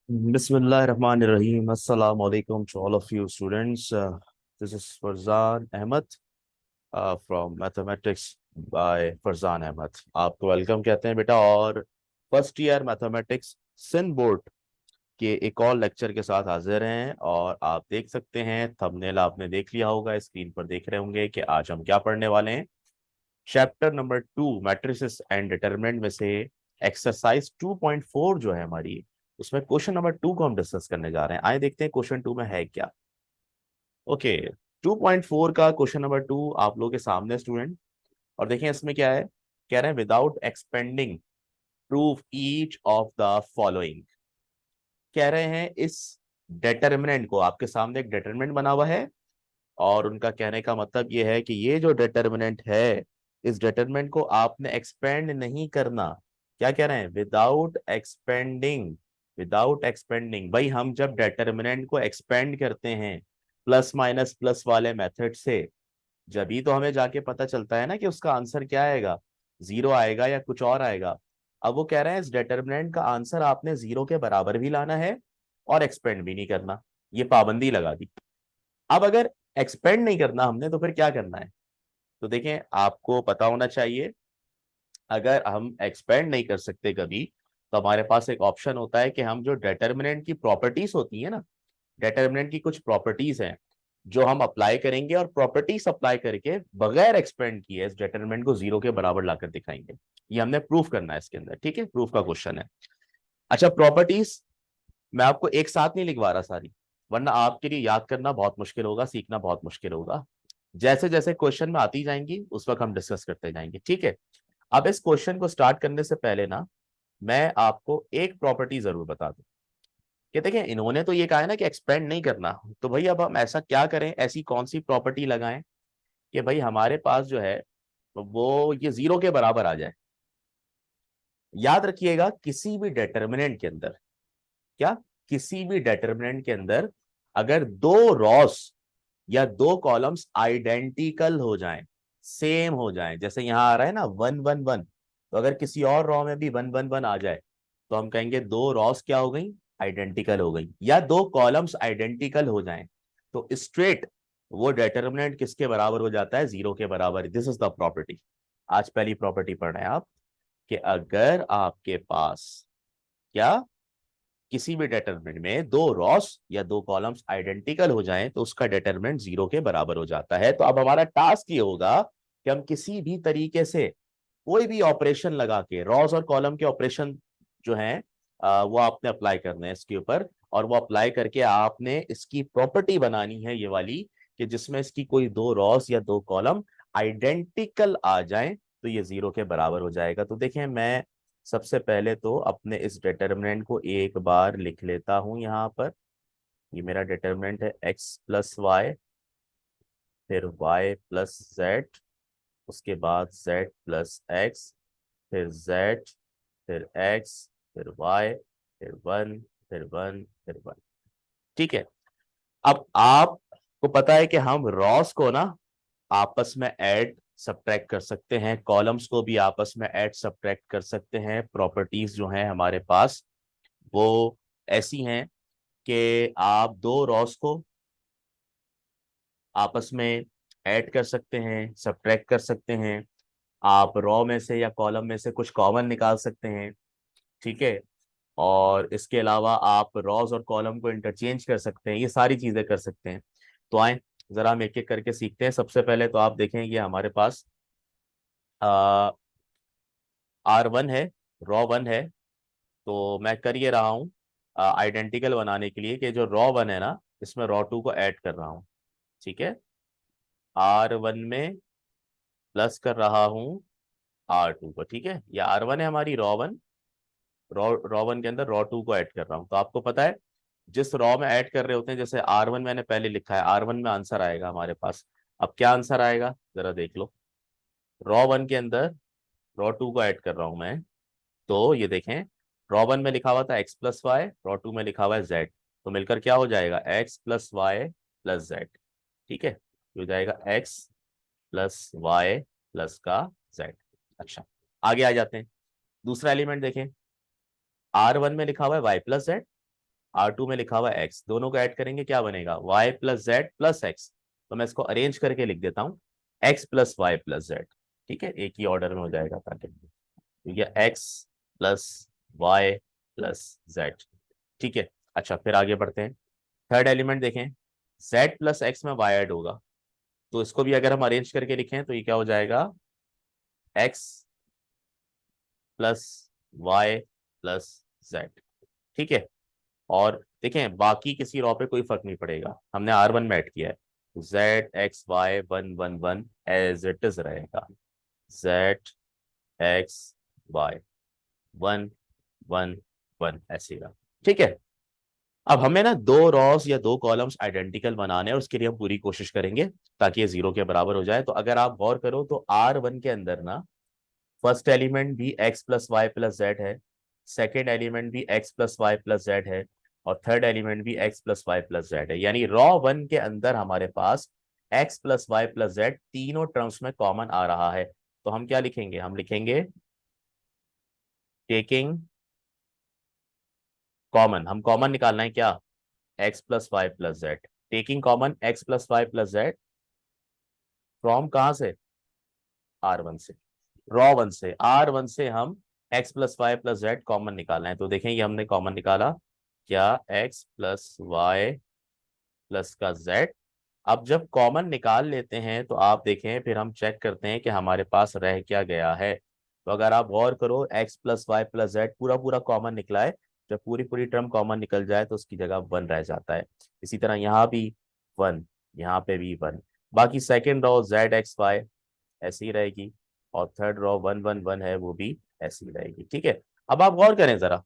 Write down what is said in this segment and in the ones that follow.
Bismillahirrahmanirrahim. Assalamu alaikum to all of you students. This is Farzan Ahmed from Mathematics by Farzan Ahmed. आपको welcome कहते हैं बेटा। और first year mathematics Sindh board के एक और लेक्चर के साथ हाजिर हैं। और आप देख सकते हैं, थंबनेल आपने देख लिया होगा, स्क्रीन पर देख रहे होंगे कि आज हम क्या पढ़ने वाले हैं। Chapter number 2 matrices and determinant में से एक्सरसाइज 2.4 जो है हमारी, उसमें क्वेश्चन नंबर 2 को हम डिस्कस करने जा रहे हैं। आए देखते हैं क्वेश्चन 2 में है क्या। ओके, 2.4 का क्वेश्चन नंबर 2 आप लोगों के सामने स्टूडेंट। और देखें इसमें क्या है। कह रहे हैं without expanding prove each of the following. कह रहे हैं इस डिटरमिनेंट को, आपके सामने एक डिटरमिनेंट बना हुआ है और उनका कहने का मतलब ये है कि ये जो डिटर्मिनेंट है, इस डिटर्मिनेंट को आपने एक्सपेंड नहीं करना। क्या कह रहे हैं? Without expanding. विदाउट एक्सपेंडिंग भाई, हम जब डिटर्मिनेंट को एक्सपेंड करते हैं प्लस माइनस प्लस वाले मेथड से, जब ही तो हमें जाके पता चलता है ना कि उसका आंसर क्या आएगा, जीरो आएगा या कुछ और आएगा। अब वो कह रहे हैं इस डिटर्मिनेंट का आंसर आपने जीरो के बराबर भी लाना है और एक्सपेंड भी नहीं करना। ये पाबंदी लगा दी। अब अगर एक्सपेंड नहीं करना हमने तो फिर क्या करना है? तो देखें, आपको पता होना चाहिए, अगर हम एक्सपेंड नहीं कर सकते कभी, तो हमारे पास एक ऑप्शन होता है कि हम जो डिटर्मिनेंट की प्रॉपर्टीज होती है ना, डिटर्मिनेंट की कुछ प्रॉपर्टीज हैं जो हम अप्लाई करेंगे, और प्रॉपर्टीज अप्लाई करके बगैर एक्सपेंड किए इस डिटर्मिनेंट को जीरो के बराबर लाकर दिखाएंगे। ये हमने प्रूफ करना है इसके अंदर। ठीक है, प्रूफ का क्वेश्चन है। अच्छा, प्रॉपर्टीज मैं आपको एक साथ नहीं लिखवा रहा सारी, वरना आपके लिए याद करना बहुत मुश्किल होगा, सीखना बहुत मुश्किल होगा। जैसे जैसे क्वेश्चन में आती जाएंगी उस वक्त हम डिस्कस करते जाएंगे। ठीक है। अब इस क्वेश्चन को स्टार्ट करने से पहले ना, मैं आपको एक प्रॉपर्टी जरूर बता दूं कि देखिए, इन्होंने तो ये कहा है ना कि एक्सपेंड नहीं करना, तो भाई अब हम ऐसा क्या करें, ऐसी कौन सी प्रॉपर्टी लगाएं कि भाई हमारे पास जो है वो ये जीरो के बराबर आ जाए। याद रखिएगा, किसी भी डिटर्मिनेंट के अंदर, क्या, किसी भी डिटर्मिनेंट के अंदर अगर दो रॉस या दो कॉलम्स आइडेंटिकल हो जाएं, सेम हो जाएं, जैसे यहां आ रहा है ना 1 1 1, तो अगर किसी और रॉ में भी 1 1 1 आ जाए तो हम कहेंगे दो रॉस क्या हो गई, आइडेंटिकल हो गई। या दो कॉलम्स आइडेंटिकल हो जाएं तो स्ट्रेट वो डिटर्मिनेंट किसके बराबर हो जाता है, जीरो के बराबर। This is the property. आज पहली प्रॉपर्टी पढ़ रहे हैं आप, कि अगर आपके पास, क्या, किसी भी डिटरमिनेंट में दो रॉस या दो कॉलम्स आइडेंटिकल हो जाएं तो उसका डिटरमिनेंट जीरो के बराबर हो जाता है। तो अब हमारा टास्क ये होगा कि हम किसी भी तरीके से कोई भी ऑपरेशन लगा के, रॉस और कॉलम के ऑपरेशन जो हैं, वो आपने अप्लाई करने हैं इसके ऊपर। और वो अप्लाई करके आपने इसकी प्रॉपर्टी बनानी है ये वाली, कि जिसमें इसकी कोई दो रॉस या दो कॉलम आइडेंटिकल आ जाएं तो ये जीरो के बराबर हो जाएगा। तो देखें, मैं सबसे पहले तो अपने इस डिटर्मिनेंट को एक बार लिख लेता हूं यहां पर। ये मेरा डिटर्मिनेंट है x प्लस वाई, फिर y प्लस जेड, उसके बाद z प्लस एक्स, फिर z, फिर x, फिर y, फिर 1, फिर 1, फिर 1। ठीक है। अब आपको पता है कि हम रॉस को ना आपस में ऐड सब्ट्रैक्ट कर सकते हैं, कॉलम्स को भी आपस में ऐड सब्ट्रैक्ट कर सकते हैं। प्रॉपर्टीज जो हैं हमारे पास वो ऐसी हैं कि आप दो रॉस को आपस में ऐड कर सकते हैं, सब्ट्रैक्ट कर सकते हैं। आप रॉ में से या कॉलम में से कुछ कॉमन निकाल सकते हैं। ठीक है। और इसके अलावा आप रॉस और कॉलम को इंटरचेंज कर सकते हैं, ये सारी चीजें कर सकते हैं। तो आए जरा हम एक एक करके सीखते हैं। सबसे पहले तो आप देखेंगे हमारे पास R1 है, रॉ 1 है। तो मैं कर ये रहा हूँ आइडेंटिकल बनाने के लिए, कि जो रॉ 1 है ना, इसमें रॉ 2 को ऐड कर रहा हूँ। ठीक है। R1 में प्लस कर रहा हूँ R2 को। ठीक है, ये R1 है हमारी रॉ 1, रॉ 1 के अंदर रॉ 2 को ऐड कर रहा हूँ। तो आपको पता है, जिस रॉ में ऐड कर रहे होते हैं, जैसे R1 मैंने पहले लिखा है, R1 में आंसर आएगा हमारे पास। अब क्या आंसर आएगा जरा देख लो। रॉ 1 के अंदर रॉ 2 को ऐड कर रहा हूं मैं। तो ये देखें, रॉ 1 में लिखा हुआ था x प्लस वाई, रॉ 2 में लिखा हुआ है z, तो मिलकर क्या हो जाएगा, x plus y plus z. ठीक है, ये हो जाएगा x प्लस वाई प्लस का z। अच्छा, आगे आ जाते हैं। दूसरा एलिमेंट देखें, R1 में लिखा हुआ है y प्लस जेड, R2 में लिखा हुआ x, दोनों को ऐड करेंगे क्या बनेगा, y plus z plus x. तो मैं इसको अरेंज करके लिख देता हूँ x plus y plus z. ठीक है, एक ही ऑर्डर में हो जाएगा ताकि, ठीक है, x plus y plus z. ठीक है, अच्छा फिर आगे बढ़ते हैं। थर्ड एलिमेंट देखें, z प्लस एक्स में y ऐड होगा, तो इसको भी अगर हम अरेंज करके लिखें तो ये क्या हो जाएगा, x plus y plus z. ठीक है, और देखें बाकी किसी रॉ पे कोई फर्क नहीं पड़ेगा, हमने R1 में ऐड किया है, Z x Y one one one as it is रहेगा, Z x Y one one one ऐसे ही रहा। ठीक है, अब हमें ना दो रॉस या दो कॉलम्स आइडेंटिकल बनाने हैं, उसके लिए हम पूरी कोशिश करेंगे ताकि ये जीरो के बराबर हो जाए। तो अगर आप गौर करो तो R1 के अंदर ना फर्स्ट एलिमेंट भी x plus y plus z है, सेकेंड एलिमेंट भी x plus y plus z है, और थर्ड एलिमेंट भी x plus y plus z है। यानी रॉ वन के अंदर हमारे पास x plus y plus z तीनों टर्म्स में कॉमन आ रहा है। तो हम क्या लिखेंगे, हम लिखेंगे टेकिंग कॉमन, हम कॉमन निकालना है क्या, x plus y plus z, taking common x plus y plus z from कहां से, R1 से, रॉ वन से, R1 से हम x plus y plus z common निकालना है। तो देखें ये हमने कॉमन निकाला, क्या x प्लस वाई प्लस का z। अब जब कॉमन निकाल लेते हैं तो आप देखें फिर हम चेक करते हैं कि हमारे पास रह क्या गया है। तो अगर आप गौर करो x plus y plus z पूरा पूरा कॉमन निकला है, जब पूरी पूरी टर्म कॉमन निकल जाए तो उसकी जगह वन रह जाता है। इसी तरह यहाँ भी वन, यहाँ पे भी वन, बाकी second row z x y ऐसी ही रहेगी, और third row one one one है वो भी ऐसी ही रहेगी। ठीक है, अब आप गौर करें जरा,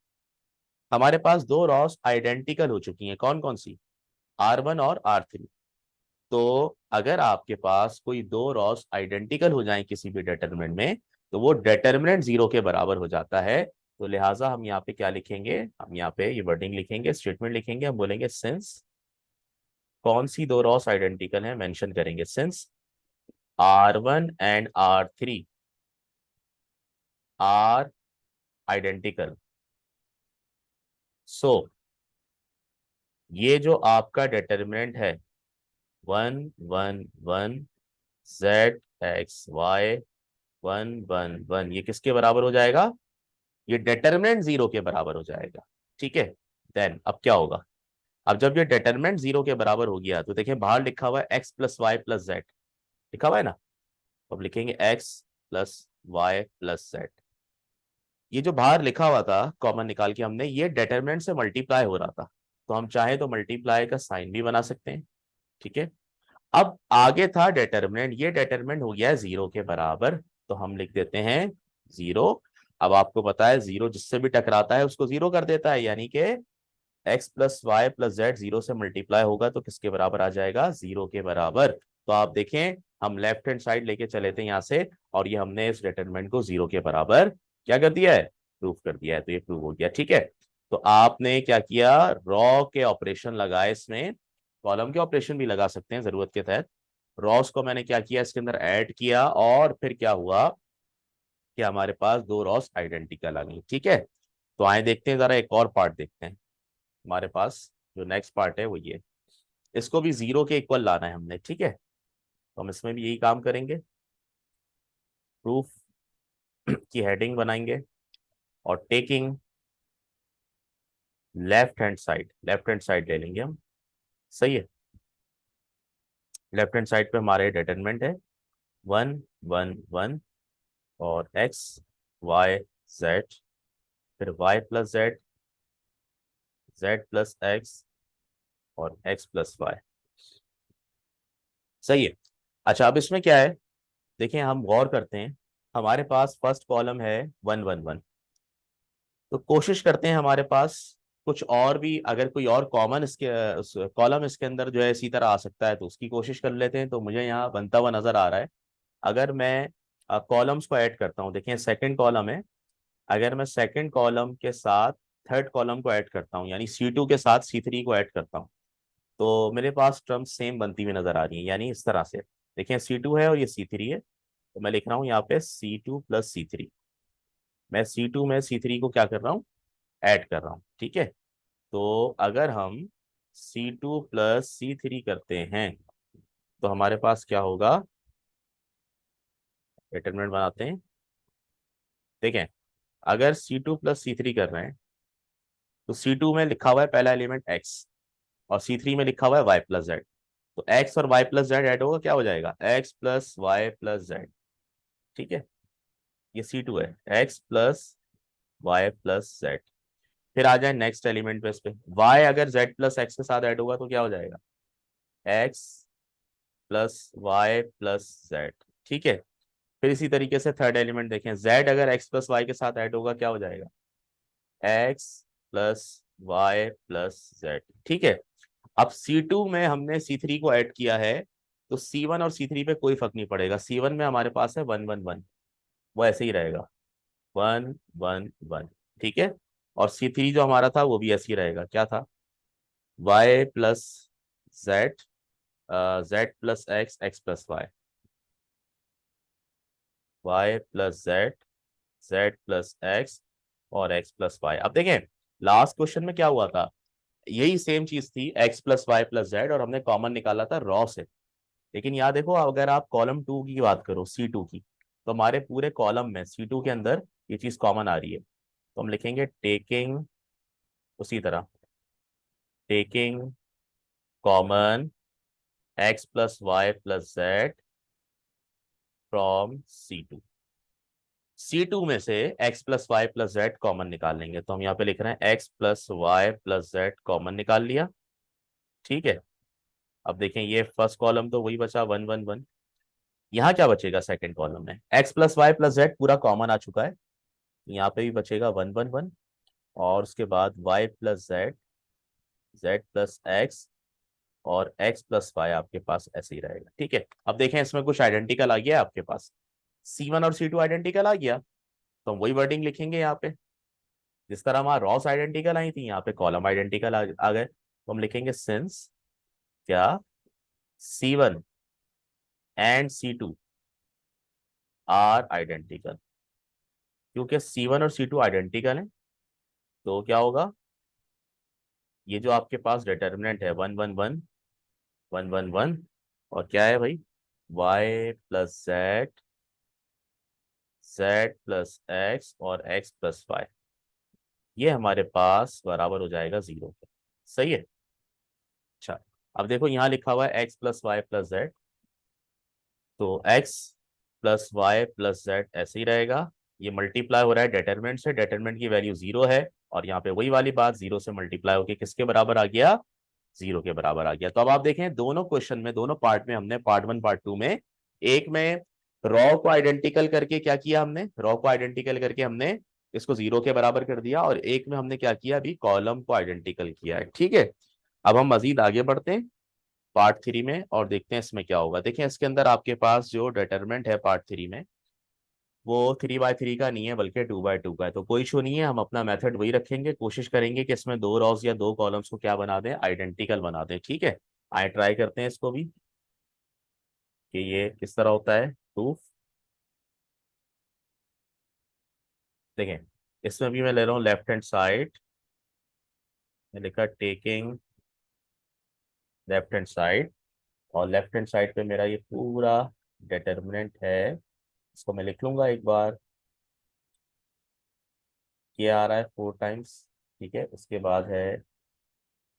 हमारे पास दो रॉस आइडेंटिकल हो चुकी हैं, कौन कौन सी, R1 और R3। तो अगर आपके पास कोई दो रॉस आइडेंटिकल हो जाएं किसी भी डिटरमिनेंट में, तो वो डिटरमिनेंट जीरो के बराबर हो जाता है। तो लिहाजा हम यहाँ पे क्या लिखेंगे, हम यहाँ पे ये वर्डिंग लिखेंगे, स्टेटमेंट लिखेंगे, हम बोलेंगे सिंस, कौन सी दो रॉस आइडेंटिकल है, मेंशन करेंगे since R1 and R3 are identical, so ये जो आपका डिटर्मिनेंट है one one one, Z x Y one one one, ये किसके बराबर हो जाएगा, ये डिटर्मिनेंट जीरो के बराबर हो जाएगा। ठीक है, देन अब क्या होगा, अब जब ये डिटर्मिनेंट जीरो के बराबर हो गया तो देखिए बाहर लिखा हुआ है x plus y plus z, लिखा हुआ है ना, तो अब लिखेंगे x plus y plus z. ये जो बाहर लिखा हुआ था कॉमन निकाल के हमने, ये डिटरमिनेंट से मल्टीप्लाई हो रहा था, तो हम चाहे तो मल्टीप्लाई का साइन भी बना सकते हैं। ठीक है, अब आगे था डिटरमिनेंट, ये डिटरमिनेंट हो गया है जीरो के बराबर, तो हम लिख देते हैं जीरो। अब आपको पता है जीरो जिससे भी टकराता है उसको जीरो कर देता है, यानी कि x plus y plus z zero से मल्टीप्लाई होगा तो किसके बराबर आ जाएगा, जीरो के बराबर। तो आप देखें हम लेफ्ट हैंड साइड लेके चले थे यहाँ से, और ये हमने इस डिटरमिनेंट को जीरो के बराबर क्या कर दिया है, प्रूफ कर दिया है, तो ये प्रूव हो गया। ठीक है, तो आपने क्या किया, रॉ के ऑपरेशन लगाए इसमें, कॉलम के ऑपरेशन भी लगा सकते हैं जरूरत के तहत। रॉस को मैंने क्या किया, इसके अंदर ऐड किया, और फिर क्या हुआ कि हमारे पास दो रॉस आइडेंटिकल आ गई। ठीक है, तो आए देखते हैं जरा एक और पार्ट देखते हैं। हमारे पास जो नेक्स्ट पार्ट है वो ये, इसको भी जीरो के इक्वल लाना है हमने। ठीक है, तो हम इसमें भी यही काम करेंगे, प्रूफ की हेडिंग बनाएंगे, और taking left hand side, left hand side ले लेंगे हम, सही है। लेफ्ट हैंड साइड पे हमारे डिटरमिनेंट है वन वन वन, और एक्स वाई जेड, फिर y plus z, z plus x, और एक्स प्लस वाई, सही है। अच्छा अब इसमें क्या है, देखिए हम गौर करते हैं, हमारे पास फर्स्ट कॉलम है वन वन वन, तो कोशिश करते हैं हमारे पास कुछ और भी, अगर कोई और कॉमन इसके कॉलम इसके अंदर जो है इसी तरह आ सकता है तो उसकी कोशिश कर लेते हैं। तो मुझे यहाँ बनता हुआ नजर आ रहा है, अगर मैं कॉलम्स को ऐड करता हूँ, देखिए सेकंड कॉलम है, अगर मैं सेकंड कॉलम के साथ थर्ड कॉलम को ऐड करता हूँ, यानी C2 के साथ C3 को ऐड करता हूँ, तो मेरे पास टर्म सेम बनती हुई नजर आ रही है। यानी इस तरह से देखिए C2 है और ये C3 है, तो मैं लिख रहा हूँ यहाँ पे C2 प्लस C3, मैं C2 में C3 को क्या कर रहा हूँ, ऐड कर रहा हूँ। ठीक है, तो अगर हम C2 प्लस C3 करते हैं तो हमारे पास क्या होगा, डिटरमिनेंट बनाते हैं। देखें, अगर C2 प्लस C3 कर रहे हैं तो C2 में लिखा हुआ है पहला एलिमेंट x और C3 में लिखा हुआ है y प्लस जेड। तो x और y प्लस जेड ऐड होगा, क्या हो जाएगा, x plus y plus z. ठीक है, ये C2 है, x plus y plus z. फिर आ जाए नेक्स्ट एलिमेंट पे, इस पे y अगर z प्लस x के साथ ऐड होगा तो क्या हो जाएगा, x plus y plus z. ठीक है, फिर इसी तरीके से थर्ड एलिमेंट देखें, z अगर x प्लस वाई के साथ ऐड होगा क्या हो जाएगा, x plus y plus z. ठीक है, अब C2 में हमने C3 को ऐड किया है तो C1 और C3 पे कोई फर्क नहीं पड़ेगा। C1 में हमारे पास है 1 1 1, वो ऐसे ही रहेगा 1 1 1। ठीक है, और C3 जो हमारा था वो भी ऐसे ही रहेगा, क्या था, y plus z, z plus x, x plus y, y plus z, z plus x और एक्स प्लस वाई। अब देखें लास्ट क्वेश्चन में क्या हुआ था, यही सेम चीज थी, x plus y plus z, और हमने कॉमन निकाला था रॉ से। लेकिन यहाँ देखो, अगर आप कॉलम 2 की बात करो, C2 की, तो हमारे पूरे कॉलम में C2 के अंदर ये चीज कॉमन आ रही है, तो हम लिखेंगे टेकिंग, उसी तरह taking common x plus y plus z from C2। C2 में से x plus y plus z common निकाल लेंगे, तो हम यहाँ पे लिख रहे हैं x plus y plus z common निकाल लिया। ठीक है, अब देखें ये फर्स्ट कॉलम तो वही बचा 1 1 1। यहाँ क्या बचेगा सेकंड कॉलम में, x plus y plus z पूरा कॉमन आ चुका है, यहाँ पे भी बचेगा 1 1 1, और उसके बाद y plus z, z plus x और x प्लस वाई आपके पास ऐसे ही रहेगा। ठीक है, अब देखें इसमें कुछ आइडेंटिकल आ गया है आपके पास, C1 और C2 आइडेंटिकल आ गया, तो हम वही वर्डिंग लिखेंगे यहाँ पे, जिस तरह हमारा रॉस आइडेंटिकल आई थी यहाँ पे कॉलम आइडेंटिकल आ गए, तो हम लिखेंगे सिंस क्या C1 and C2 are identical. क्योंकि C1 और C2 आइडेंटिकल हैं तो क्या होगा, ये जो आपके पास डिटर्मिनेंट है 1 1 1 1 1 1, और क्या है भाई, y plus z, z plus x और x प्लस वाई, ये हमारे पास बराबर हो जाएगा 0 के। सही है। अच्छा, अब देखो यहाँ लिखा हुआ है x plus y plus z, तो x plus y plus z ऐसे ही रहेगा, ये मल्टीप्लाई हो रहा है डिटरमिनेंट से, डिटरमिनेंट की वैल्यू 0 है, और यहाँ पे वही वाली बात 0 से मल्टीप्लाई होकर किसके बराबर आ गया, 0 के बराबर आ गया। तो अब आप देखें दोनों क्वेश्चन में, दोनों पार्ट में, हमने पार्ट 1 पार्ट 2 में, एक में रॉ को आइडेंटिकल करके क्या किया, हमने रॉ को आइडेंटिकल करके हमने इसको 0 के बराबर कर दिया, और एक में हमने क्या किया, अभी कॉलम को आइडेंटिकल किया है। ठीक है, अब हम मजीद आगे बढ़ते हैं पार्ट 3 में और देखते हैं इसमें क्या होगा। देखें इसके अंदर आपके पास जो डिटरमिनेंट है पार्ट 3 में, वो 3 बाय 3 का नहीं है बल्कि 2 बाय 2 का है, तो कोई इशू नहीं है, हम अपना मेथड वही रखेंगे, कोशिश करेंगे कि इसमें दो रॉज या दो कॉलम्स को क्या बना दें, आइडेंटिकल बना दें। ठीक है, आए ट्राई करते हैं इसको भी कि ये किस तरह होता है प्रूफ। देखें इसमें भी मैं ले रहा हूँ लेफ्ट हैंड साइड, मैं लिखा टेकिंग लेफ्ट हैंड साइड, और लेफ्ट हैंड साइड पे मेरा ये पूरा डिटर्मिनेंट है, इसको मैं लिख लूंगा एक बार, के आ रहा है 4 टाइम्स। ठीक है, उसके बाद है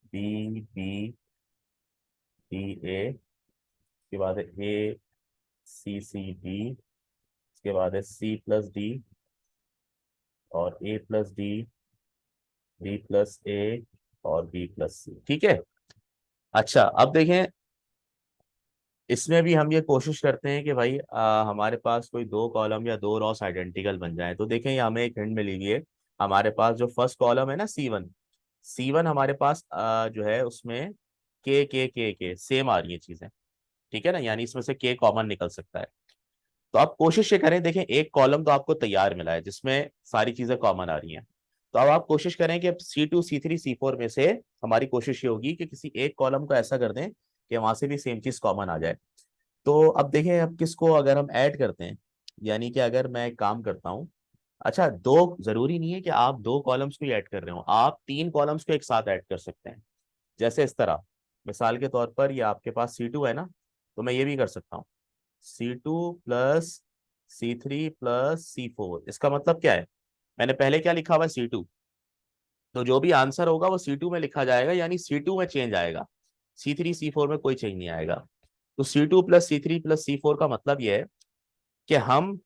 बी बी डी ए, उसके बाद है ए सी सी डी, उसके बाद है सी प्लस डी, और ए प्लस डी, डी प्लस ए, और बी प्लस सी। ठीक है, अच्छा अब देखें इसमें भी हम ये कोशिश करते हैं कि भाई हमारे पास कोई दो कॉलम या दो रॉस आइडेंटिकल बन जाए। तो देखें ये हमें एक हिंट मिली हुई है, हमारे पास जो फर्स्ट कॉलम है ना C1, C1 हमारे पास जो है उसमें के सेम आ रही है चीजें। ठीक है ना, यानी इसमें से के कॉमन निकल सकता है। तो आप कोशिश ये करें, देखें एक कॉलम तो आपको तैयार मिला है जिसमें सारी चीजें कॉमन आ रही हैं, तो अब आप कोशिश करें कि C2 C3 C4 में से हमारी कोशिश ये होगी कि किसी एक कॉलम को ऐसा कर दें कि वहां से भी सेम चीज कॉमन आ जाए। तो अब देखें अब किसको अगर हम ऐड करते हैं, यानी कि अगर मैं एक काम करता हूँ, अच्छा, दो जरूरी नहीं है कि आप दो कॉलम्स को ही ऐड कर रहे हो, आप तीन कॉलम्स को एक साथ ऐड कर सकते हैं। जैसे इस तरह, मिसाल के तौर पर ये आपके पास C2 है ना, तो मैं ये भी कर सकता हूँ, C2 + C3 + C4। इसका मतलब क्या है, मैंने पहले क्या लिखा हुआ है C2, तो जो भी आंसर होगा वो C2 में लिखा जाएगा, यानी C2 में चेंज आएगा, C3 C4 में कोई चेंज नहीं आएगा। तो C2 + C3 + C4 का मतलब ये है कि हम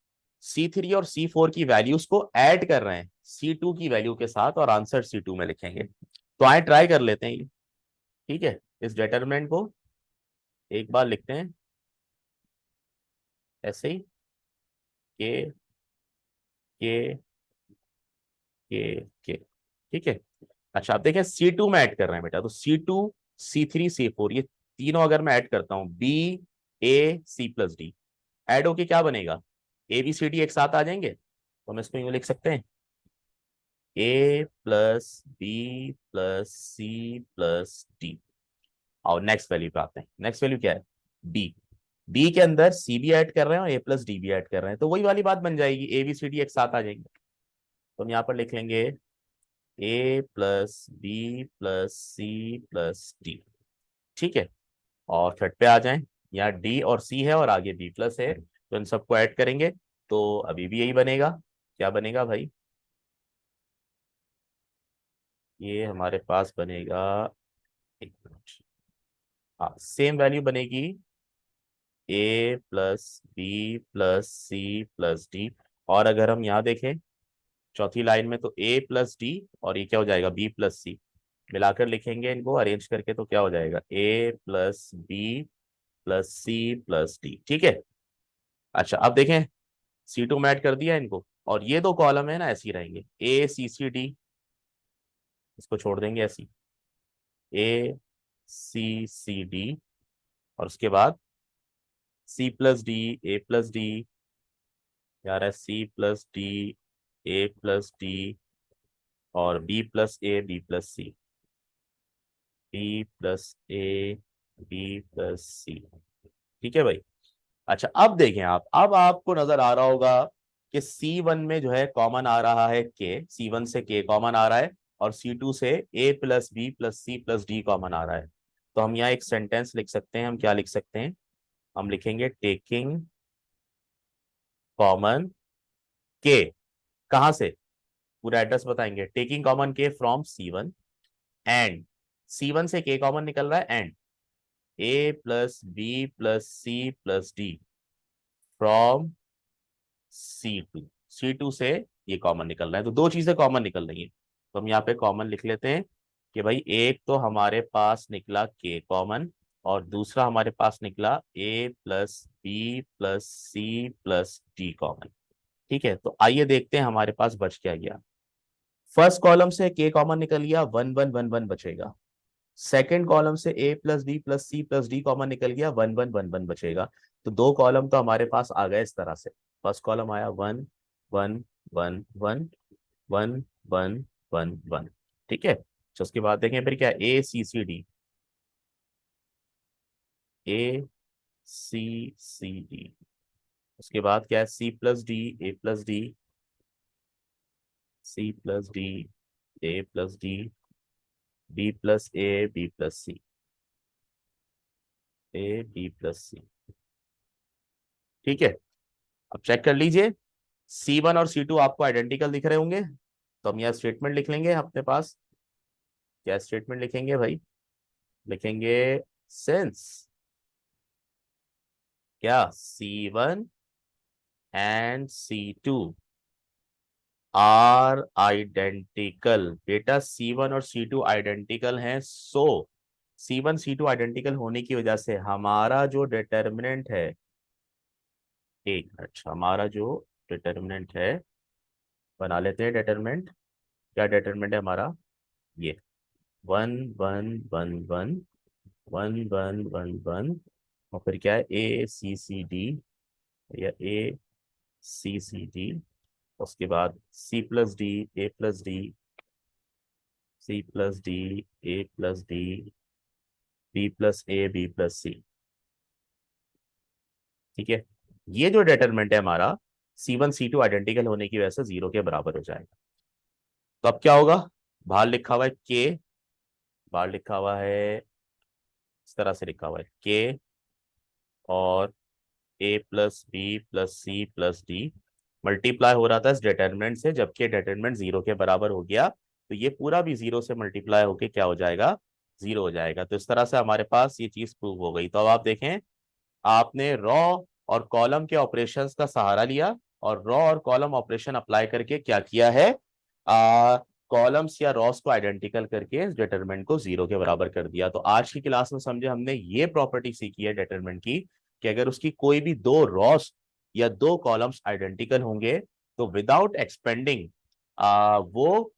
C3 और C4 की वैल्यूज को ऐड कर रहे हैं C2 की वैल्यू के साथ, और आंसर C2 में लिखेंगे। तो आए ट्राई कर लेते हैं ये। ठीक है, इस डिटरमिनेंट को एक बार लिखते हैं ऐसे ही, के के के। ठीक है। अच्छा, आप देखें C2 में ऐड कर रहे हैं बेटा, तो C2 C3 C4 ये तीनों अगर मैं ऐड करता हूं, B A C + D, add होके क्या बनेगा, ABCD एक साथ आ जाएंगे, तो हम इसको यूं लिख सकते हैं, A + B + C + D। और नेक्स्ट वैल्यू पे आते हैं, नेक्स्ट वैल्यू क्या है, बी। बी के अंदर सी भी ऐड कर रहे हैं और A + D भी ऐड कर रहे हैं, तो वही वाली बात बन जाएगी, ABCD एक साथ आ जाएंगे। तो हम यहाँ पर लिख लेंगे A + B + C + D। ठीक है, और थर्ड पे आ जाएं, यहाँ D और C है और आगे B+ है, तो इन सबको ऐड करेंगे, तो अभी भी यही बनेगा। क्या बनेगा भाई, ये हमारे पास बनेगा, एक मिनट, हाँ सेम वैल्यू बनेगी, A + B + C + D। और अगर हम यहाँ देखें चौथी लाइन में, तो A + D, और ये क्या हो जाएगा, B + C, मिलाकर लिखेंगे इनको अरेंज करके, तो क्या हो जाएगा, A + B + C + D। ठीक है। अच्छा, अब देखें C2 में ऐड कर दिया इनको, और ये दो कॉलम है ना ऐसे ही रहेंगे, ACCD, इसको छोड़ देंगे ऐसी, ACCD, और उसके बाद C + D, A + D, यार है C + D, A + D, और B + A, B + A, B + C। ठीक है भाई। अच्छा, अब देखें आप, अब आपको नजर आ रहा होगा कि C1 में जो है कॉमन आ रहा है के, C1 से के कॉमन आ रहा है, और C2 से A + B + C + D common आ रहा है। तो हम यहाँ एक सेंटेंस लिख सकते हैं, हम क्या लिख सकते हैं, हम लिखेंगे टेकिंग कॉमन के, कहां से, पूरा एड्रेस बताएंगे, टेकिंग कॉमन के फ्रॉम C1, एंड C1 से के कॉमन निकल रहा है, and A + B + C + D from C2 से ये कॉमन निकल रहा है, तो दो चीजें कॉमन निकल रही हैं। तो हम यहाँ पे कॉमन लिख लेते हैं कि भाई एक तो हमारे पास निकला के कॉमन, और दूसरा हमारे पास निकला A + B + C + D common. ठीक है, तो आइए देखते हैं हमारे पास बच क्या गया। फर्स्ट कॉलम से के कॉमन निकल गया, 1 1 1 1 बचेगा। सेकेंड कॉलम से A + B + C + D common निकल गया, 1 1 1 1 बचेगा। तो दो कॉलम तो हमारे पास आ गए इस तरह से, फर्स्ट कॉलम आया 1 1 1 1 1 1 1। ठीक है, तो उसके बाद देखें फिर क्या, A C C D, उसके बाद क्या है, C + D, A + D, C + D, B + A, B + C, A B + C। ठीक है, अब चेक कर लीजिए, C1 और C2 आपको आइडेंटिकल दिख रहे होंगे, तो हम यहाँ स्टेटमेंट लिख लेंगे अपने पास। क्या स्टेटमेंट लिखेंगे भाई, लिखेंगे सिंस क्या C1 and C2 are identical, बेटा C1 और C2 आइडेंटिकल हैं, सो C1 C2 आइडेंटिकल होने की वजह से हमारा जो डिटर्मिनेंट है, एक अच्छा, हमारा जो डिटर्मिनेंट है, बना लेते हैं डिटर्मिनेंट। क्या डिटर्मिनेंट है हमारा, ये 1 1 1 1 1 1 1, और फिर क्या है, ACCD, या ACCD, उसके बाद C + D, A + D, B + A, B + C। ठीक है, ये जो डिटरमिनेंट है हमारा, C1 C2 आइडेंटिकल होने की वजह से 0 के बराबर हो जाएगा। तो अब क्या होगा, बाहर लिखा हुआ है के, बाहर लिखा हुआ है, इस तरह से लिखा हुआ है के और A+B+C+D मल्टीप्लाई हो रहा था इस डिटरमिनेंट से, जबकि डिटरमिनेंट 0 के बराबर हो गया, तो ये पूरा भी 0 से मल्टीप्लाई होके क्या हो जाएगा, 0 हो जाएगा। तो इस तरह से हमारे पास ये चीज प्रूव हो गई। तो अब आप देखें, आपने रॉ और कॉलम के ऑपरेशंस का सहारा लिया और रॉ और कॉलम ऑपरेशन अप्लाई करके क्या किया है, कॉलम्स या रॉस को आइडेंटिकल करके इस डिटरमिनेंट को 0 के बराबर कर दिया। तो आज की क्लास में समझे हमने ये प्रॉपर्टी सीखी है डिटरमिनेंट की, कि अगर उसकी कोई भी दो रॉस या दो कॉलम्स आइडेंटिकल होंगे तो विदाउट एक्सपेंडिंग वो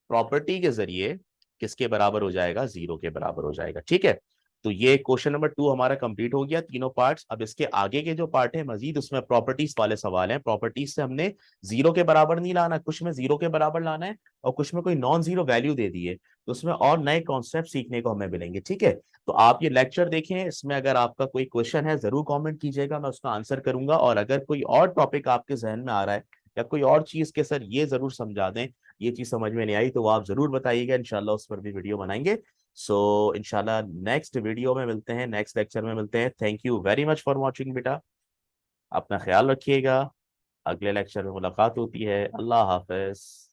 प्रॉपर्टी के जरिए किसके बराबर हो जाएगा, 0 के बराबर हो जाएगा। ठीक है, तो ये क्वेश्चन नंबर 2 हमारा कंप्लीट हो गया, तीनों पार्ट्स। अब इसके आगे के जो पार्ट है मजीद, उसमें प्रॉपर्टीज वाले सवाल हैं। प्रॉपर्टीज से हमने 0 के बराबर नहीं लाना, कुछ में 0 के बराबर लाना है और कुछ में कोई नॉन जीरो वैल्यू दे दी है, तो उसमें और नए कॉन्सेप्ट सीखने को हमें मिलेंगे। ठीक है, तो आप ये लेक्चर देखें, इसमें अगर आपका कोई क्वेश्चन है जरूर कॉमेंट कीजिएगा, मैं उसका आंसर करूंगा। और अगर कोई और टॉपिक आपके जहन में आ रहा है या कोई और चीज के सर ये जरूर समझा दें, ये चीज समझ में नहीं आई, तो वो आप जरूर बताइएगा, इंशाल्लाह उस पर भी वीडियो बनाएंगे। सो इंशाल्लाह नेक्स्ट वीडियो में मिलते हैं, नेक्स्ट लेक्चर में मिलते हैं। Thank you very much for watching बेटा, अपना ख्याल रखिएगा, अगले लेक्चर में मुलाकात होती है। अल्लाह हाफिज।